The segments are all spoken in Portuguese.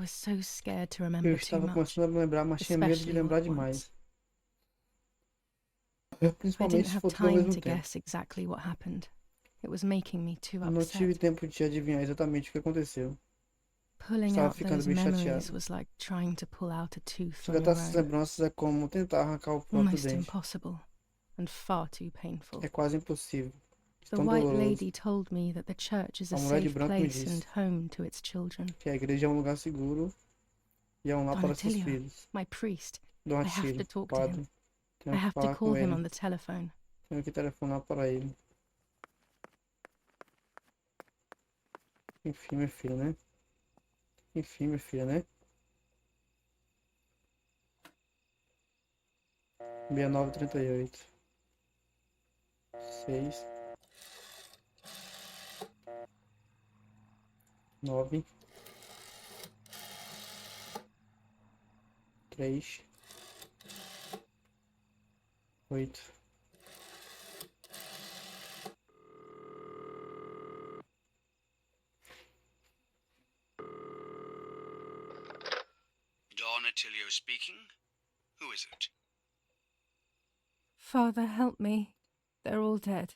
was so scared to Eu remember too estava much, começando a lembrar, mas tinha medo de especially all lembrar at once. demais. I Principalmente didn't se have for tudo ao time mesmo to tempo. guess exactly what happened. It was making me too Eu não tive upset. tempo de adivinhar exatamente o que aconteceu. Pulling Estava out ficando those bem memories chateado. was like trying to pull out a tooth on Resgatar your essas own. lembranças é como tentar arrancar o próprio Almost dente. impossible, and far too painful. É quase impossível. É The tão white doloroso. lady told me that the church is a A mulher de safe branco me place and disse home to its children. que a igreja é um lugar seguro e é um lar para seus Donatilio, filhos. my priest, Dom I have to Atílio, talk to him. padre, I tenho que have to falar call com him ele. on the telephone. Tenho que telefonar para ele. Enfim, minha filha, né? Enfim, minha filha, né? 6938. 6. 9. 3. 8. Donatilio speaking. Who is it? Father, help me. They're all dead.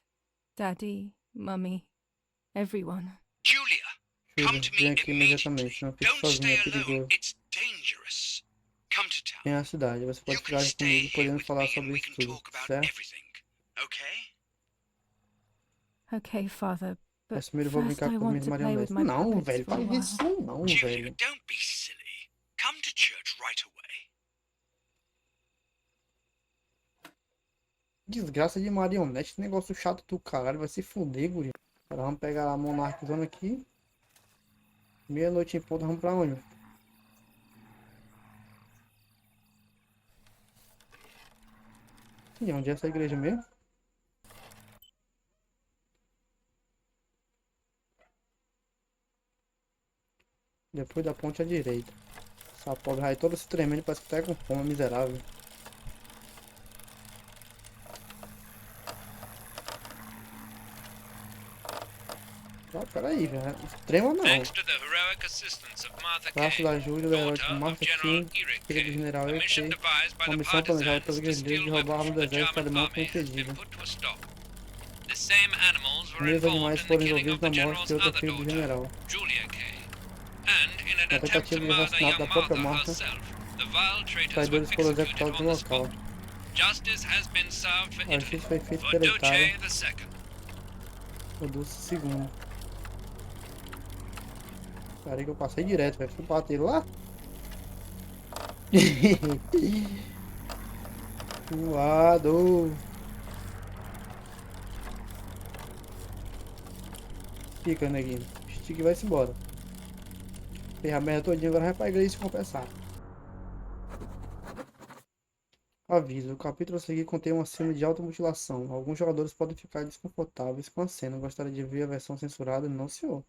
Daddy, Mummy, everyone. Julia, come Júlia, to vem me aqui immediately. imediatamente. Não fique Don't sozinha, stay é alone. perigoso. It's dangerous. Come to town. Venha à cidade. Você pode You can ficar stay comigo, here podemos with falar me and sobre we isso can tudo, talk about certo? everything. Okay? Okay, Father, but Mas primeiro eu vou first brincar I com as want minhas to play with marionetes. my Não, puppets velho, for a faz while. isso não, Julia, velho. don't be silly. Come to church right away. Desgraça de marionete, esse negócio chato do caralho, vai se fuder, guri. Agora vamos pegar a monarquizona aqui. Meia-noite em ponto, vamos pra onde? E onde é essa igreja mesmo? Depois da ponte à direita. Essa pobre aí toda se tremendo, parece que tá com fome, miserável. Ah, peraí, velho. Extrema não. Thanks to the heroic assistance of Martha Graças Kay, à ajuda da herói daughter of Martha General King, Eric filha do Kay, general a Eric mission Kay, devised by uma the missão planejada partisans pelos to guerrilheiros steal de roubar weapons armas from do the exército German alemão foi army has been impedida. put to a stop. The same animals were Primeiros involved animais in the foram killing envolvidos of the na morte general's de outra other filha do daughter, general. Julia Kay. And in an Na attempt to tentativa de murder assassinato young da própria Martha Martha, herself, the vile os traitors were traidores foram executed executados on no the local. spot. Justice has been served for A Italy, justiça foi feita for pela Itália, Duce II. o Dulce II. Peraí que eu passei direto, velho. Fui bater lá. Voado. Fica, neguinho. Estica e vai-se embora. Fez a merda todinha, agora vai pra igreja se compensar. Aviso, o capítulo a seguir contém uma cena de automutilação. Alguns jogadores podem ficar desconfortáveis com a cena. Gostaria de ver a versão censurada? Não, senhor.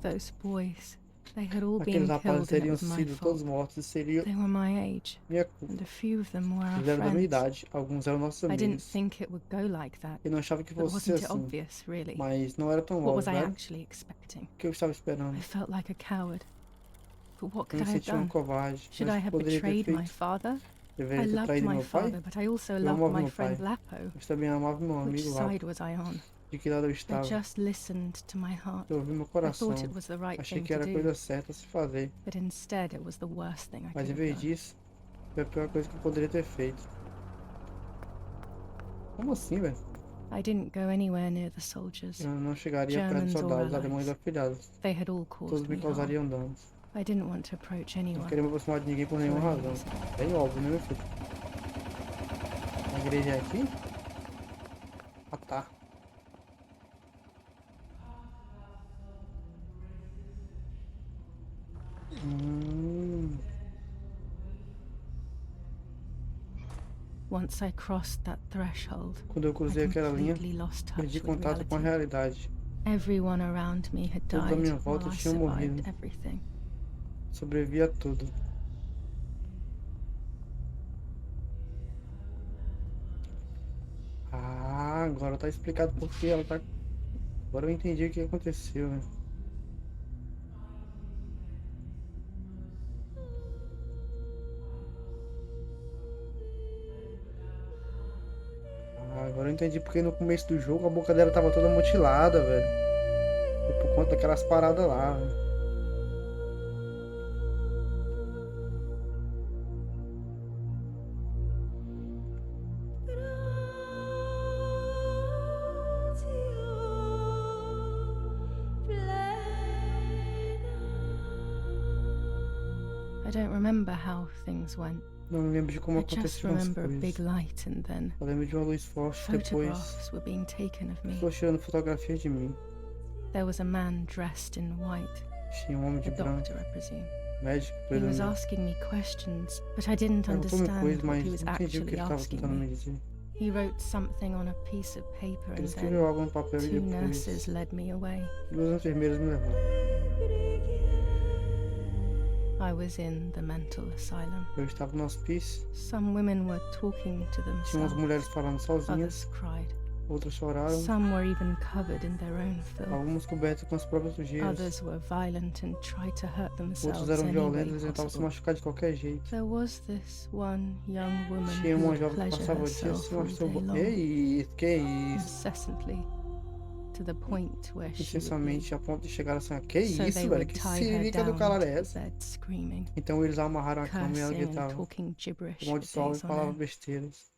Those boys, they had all Aqueles been rapazes killed and it teriam was my sido fault. todos mortos e seria They were my age, minha culpa. and a few of them were our Eles eram da minha friends. idade, alguns eram nossos I didn't amigos. think it would go like that, Eu não achava que but fosse ser wasn't it assim, obvious, really? mas não era tão What was óbvio, I velho. actually expecting? O que eu estava esperando? I felt like a coward. But what Eu could me I have sentia um done? covarde, Should mas I o que have poderia ter betrayed my feito? father? I Deveria ter loved traído my meu pai? father, but I also Eu loved amava my meu pai, friend Lapo. mas também amava meu Which amigo side Lapo. was I on? De que lado eu I estava? just listened to my heart. Eu ouvi meu I coração. thought it was the right Achei thing que to era a do, coisa certa a se fazer, but instead it was the worst thing I mas could em have vez done. disso, foi a pior coisa que eu poderia ter feito. Como assim, velho? I didn't go anywhere near the soldiers. Eu não chegaria perto dos Germans or soldados alemães allies. afilhados. They had all Todos caused me me harm. causariam danos. I didn't want to approach Não anyone. queria me aproximar de ninguém por nenhuma For any razão. reason. Bem óbvio, né, meu filho? A igreja é aqui? Ah, tá. Once I crossed that threshold, Quando eu I cruzei aquela linha, completely lost touch perdi with contato com a reality. realidade. Everyone around me had Todos à died minha while volta I tinham morrido. survived everything. Sobrevivi a tudo. Ah, agora tá explicado por que ela tá... Agora eu entendi o que aconteceu, né? Agora eu entendi porque no começo do jogo a boca dela tava toda mutilada, velho. Foi por conta daquelas paradas lá, velho. I don't remember how things went. Não me lembro de como I just aconteciam as remember a big coisas. light and then Eu lembro de uma luz forte depois. photographs were being taken of me. Estou tirando fotografias de mim. There was a man dressed in white, Tinha um homem de a branco, doctor, I presume. médico, He was presumo. asking me questions, but I didn't Perguntou-me understand coisas, what mas he was não entendi o que actually ele estava asking tentando me me. dizer. He wrote something on a piece of paper Ele and escreveu then algo no papel e two depois nurses led me away. duas enfermeiras me levaram. I was in the mental asylum. Eu estava no hospício. Some women were talking to Tinha umas themselves. mulheres falando sozinhas, Others cried. outras choraram, Some were even covered in their own filth. algumas cobertas com as próprias sujeiras. Others were violent and tried to hurt Outros themselves eram any violentos way e tentavam se possible. machucar de qualquer jeito. There was this one young woman Tinha who uma would jovem que pleasure passava o dia se herself all day masturbando. long, Que isso? incessantly, to the point where she would Incessantemente, a ponto de chegar assim, que bleed. So they isso, velho? would Que tie her siririca do down caralho to é the essa? bed, screaming, Então eles amarraram a cama e ela cursing and gritava, talking gibberish for amaldiçoava e days on falava end. besteiras.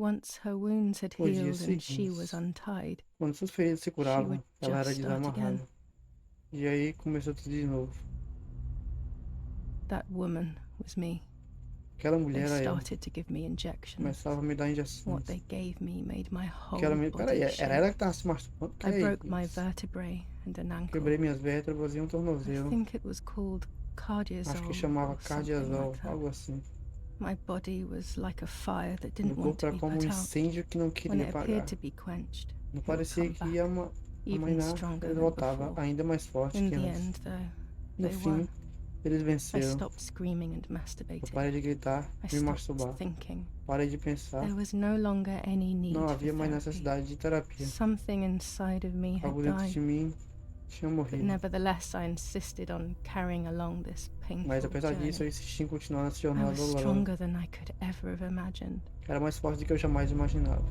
Once her wounds had No dia healed and she seguinte, was untied, quando suas feridas se she curavam, would ela era just start again. desamarrada. E aí começou tudo de novo. That woman was me. Aquela They mulher era eu. started to give me injections. Começava a me dar injeções. What they gave me made my whole Aquela me... Peraí, body era ela shake. que tava se masturbando? Que I broke isso? my vertebrae and an ankle. Quebrei minhas vértebras e um I tornozelo. think it was called cardiazol Acho que chamava or something cardiazol, like that. algo assim. My body was like a fire that Meu didn't want corpo to era be como um put out. incêndio que não When queria it apagar. appeared to be quenched, Não it would parecia come que back, ia even amainar, stronger ele than voltava before. ainda mais forte In que the antes. end, though, No they fim, won. eles I venceram. stopped screaming and Eu masturbating. parei de gritar, I me stopped masturbar. thinking. Parei de pensar. There was no longer any need Não for havia mais therapy. necessidade de terapia. Something inside of me had Algo dentro died. de mim tinha But morrido. nevertheless, I insisted on carrying along this painful Mas apesar disso, eu journey. insisti em continuar nessa I jornada was dolorosa. stronger than I could ever have imagined. Era mais forte do que eu jamais imaginava.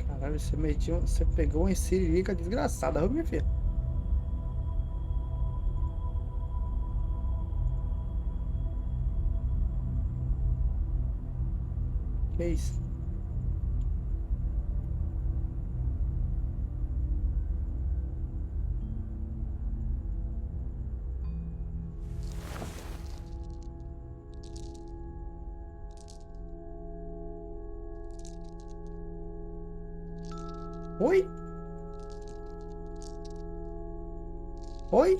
Caralho, você pegou uma siririca desgraçada, viu, minha filha? Que isso? Oi? Oi?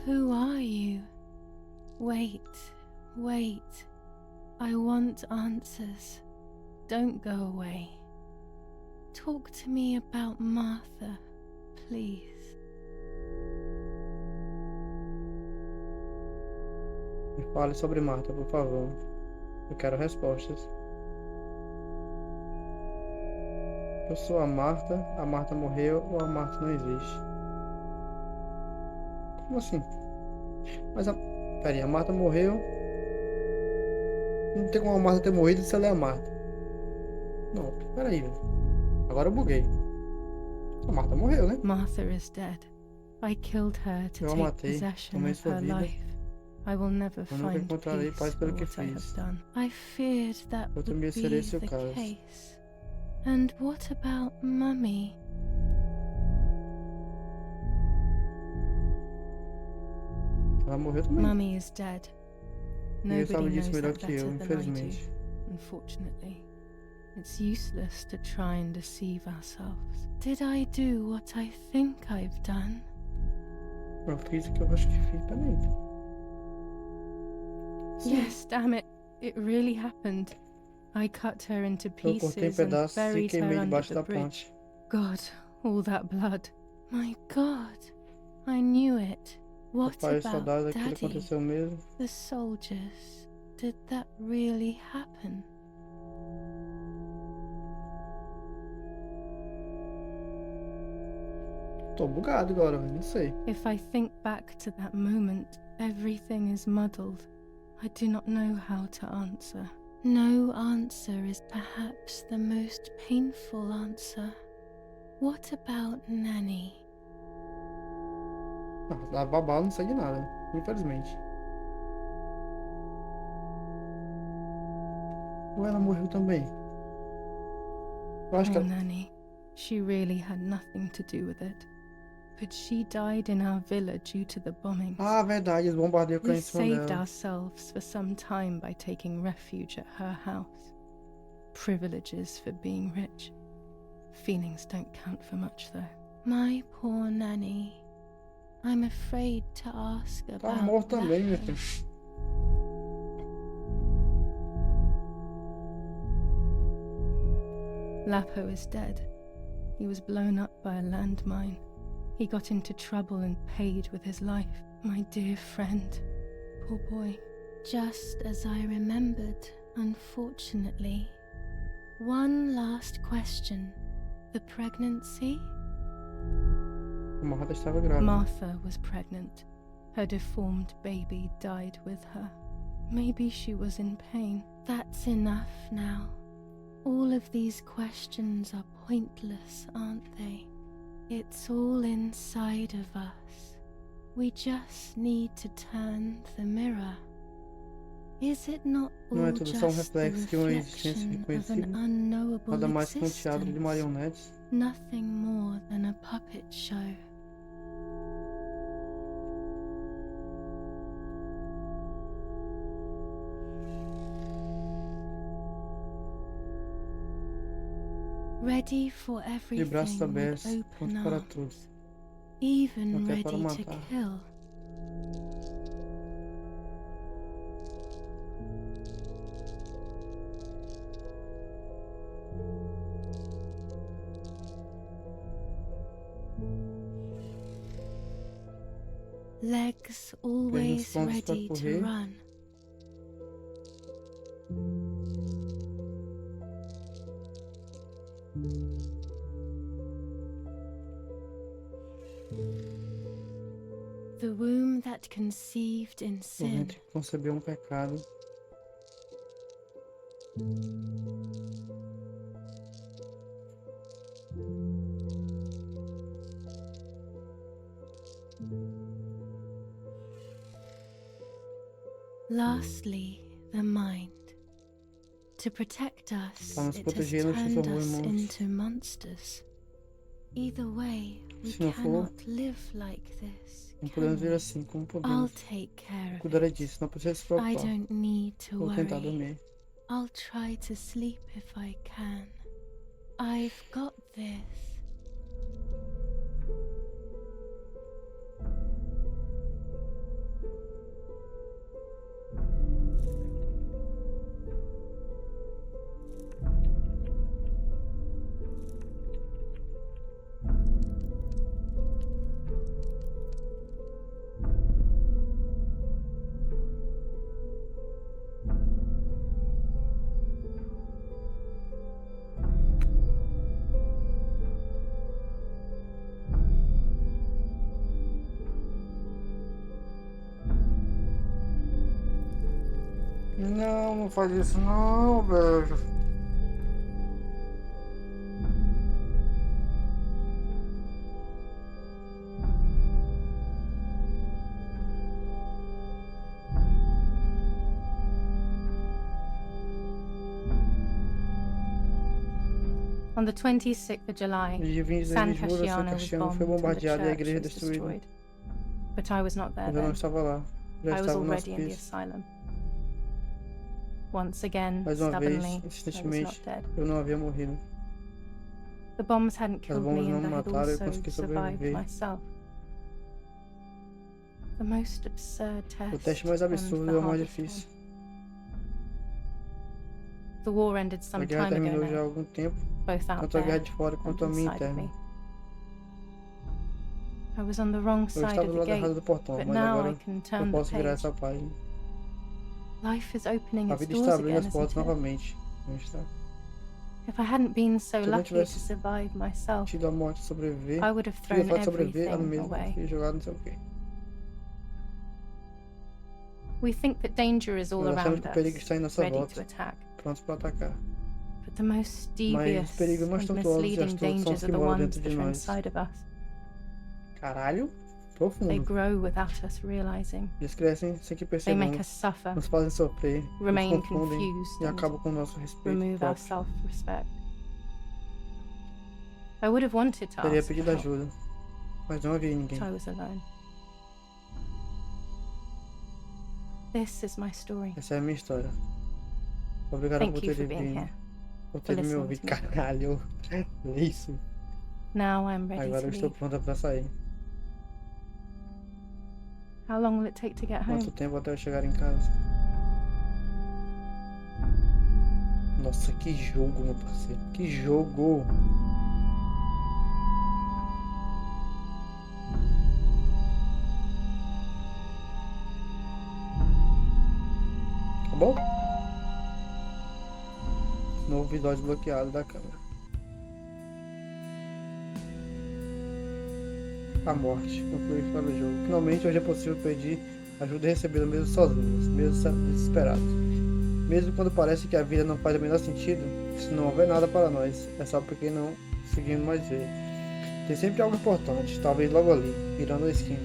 Who are you? Wait, wait. I want answers. Don't go away. Talk to me about Martha, please. Me fale sobre Marta, por favor. Eu quero respostas. Eu sou a Marta morreu ou a Marta não existe? Como assim? Mas a... Peraí, a Marta morreu. Não tem como a Marta ter morrido se ela é a Marta. Não, peraí, velho. Agora eu buguei. A Marta morreu, né? Martha is dead. I killed her to Eu a take matei, possession tomei of sua her vida. life. I will never Eu nunca find encontrarei peace paz for pelo que what I have fiz. done. I feared that Eu would temia ser be esse o the caso. case. And what about Mummy? Ela morreu também. Mummy is dead. Ninguém Nobody sabe disso knows melhor that que eu, better than I do, infelizmente. unfortunately. It's useless to try and deceive ourselves. Did I do what I think I've done? Eu fiz o que eu acho que fiz. Peraí. Sim. Yes, damn it. It really happened. I cut her into Eu cortei pieces and pedaços e buried her queimei under debaixo the da bridge. ponte. God, all that blood. My God, I knew it. What Papai e os about soldados, aquilo Daddy? aconteceu mesmo. The soldiers. Did that really happen? Tô bugado agora, velho. Não sei. If I think back to that moment, everything is muddled. I do not know how to answer. No answer is perhaps the most painful answer. What about Nanny? A babá não sei de nada, infelizmente. Ou ela morreu também? Eu acho que Poor ela... Nanny. She really had nothing to do with it. But she died in our villa due to the bombings. Ah, verdade, os bombardeios We caíram em cima saved dela. ourselves for some time by taking refuge at her house. Privileges for being rich. Feelings don't count for much, though. My poor Nanny. I'm afraid to ask Tá about morto também, minha Lapo. filha. Lapo is dead. He was blown up by a landmine. He got into trouble and paid with his life. My dear friend. Poor boy. Just as I remembered, unfortunately. One last question. The pregnancy? A Marta estava grávida. Martha was pregnant. Her deformed baby died with her. Maybe she was in pain. That's enough now. All of these questions are pointless, aren't they? It's all inside of us. We just need to turn the mirror. Is it not Não é all tudo só um just the reflexo de uma existência reflection of an reconhecível. unknowable Nada mais que um teatro de existence? marionetes. Nothing more than a puppet show. Ready for De braços everything with abertos, open pronto para arms, tudo. even Até para ready to matar. kill. Legs always prontos para ready to correr. run. The womb that conceived in O sin, ventre que concebeu um pecado. lastly, the mind. To protect us, Para nos it has proteger, nos turned transformou em us monstros. into monsters. Either way, we Se não for, cannot live like this, Não can podemos ver we? assim como I'll podemos. take care of Cuidarei it. disso, não precisa se I preocupar. don't need to Vou tentar worry. dormir. I'll try to sleep if I can. I've got this. Não, não faz isso não, velho. On the 26th of July, Dia 26 San de julho, San Casciano was Cassiano foi bombed and the bombardeado e a church igreja was destruída. destroyed. But I was not there Mas eu não then. estava lá. Já I was estava no already in the hospício. asylum. Once again, Mais uma vez, stubbornly, I was insistentemente, not dead. eu não havia morrido. The bombs hadn't As killed bombas me não and me I had mataram, eu also consegui survived sobreviver. myself. The most absurd O test teste mais and absurdo the é o mais hardest difícil. one. The war ended A some guerra time ago terminou já há now, algum tempo, both out tanto a guerra there de fora and quanto a minha inside of interna. me. I was on the wrong Eu side estava of do the lado gate, errado do portão, but mas now agora I can eu turn the posso virar page. essa página. Life is opening A its vida doors está abrindo again, as portas isn't it? novamente. Não está? If I hadn't been so Se eu não lucky to tivesse survive myself, tido a morte, sobreviver, I would have tive a thrown sorte de sobreviver, no everything mesmo away. e jogado não sei o quê. We think that danger is all Nós achamos around que o perigo us, está em nossa ready to volta, attack. prontos para atacar. But the most Mas devious os perigos mais and tortuosos e misleading astutos são os dangers que are the moram ones dentro de that are nós. inside of us. Caralho, They profundo. grow without us realizing. Eles crescem sem que They make us percebamos, suffer, nos fazem sofrer, nos remain confundem confused, e and acabam com o nosso respeito remove our próprio. self-respect. I would have wanted to Teria ask for pedido help, ajuda, mas não havia ninguém. but I was alone. This is my story. Essa é a minha história. Obrigado Thank por you ter for being vindo, here. por ter me listening ouvido. to me. Caralho, isso. Now I'm ready Agora to eu estou leave. pronta para sair. How long will it take to get Quanto home? tempo até eu chegar em casa? Nossa, que jogo, meu parceiro. Que jogo. Tá bom? Novo vídeo desbloqueado da câmera. A morte. Concluir para o jogo. Finalmente hoje é possível pedir ajuda e recebê-la mesmo sozinhos, mesmo desesperados. Mesmo quando parece que a vida não faz o menor sentido, se não houver nada para nós, é só porque não seguimos mais ver. Tem sempre algo importante, talvez logo ali, virando a esquina.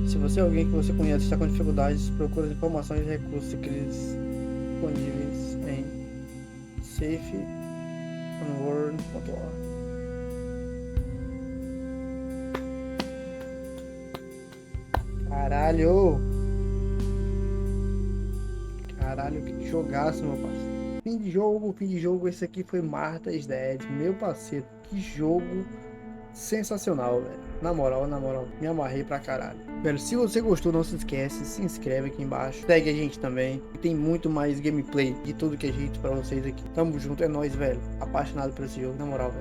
Se você é alguém que você conhece e está com dificuldades, procure as informações e recursos disponíveis em safeonword.org. Caralho! Caralho, que jogaço, meu parceiro. Fim de jogo. Esse aqui foi Martha's Dead, meu parceiro. Que jogo sensacional, velho. Na moral, me amarrei pra caralho. Velho, se você gostou, não se esquece, se inscreve aqui embaixo. Segue a gente também. Tem muito mais gameplay de tudo que é jeito pra vocês aqui. Tamo junto, é nóis, velho. Apaixonado por esse jogo, na moral, velho.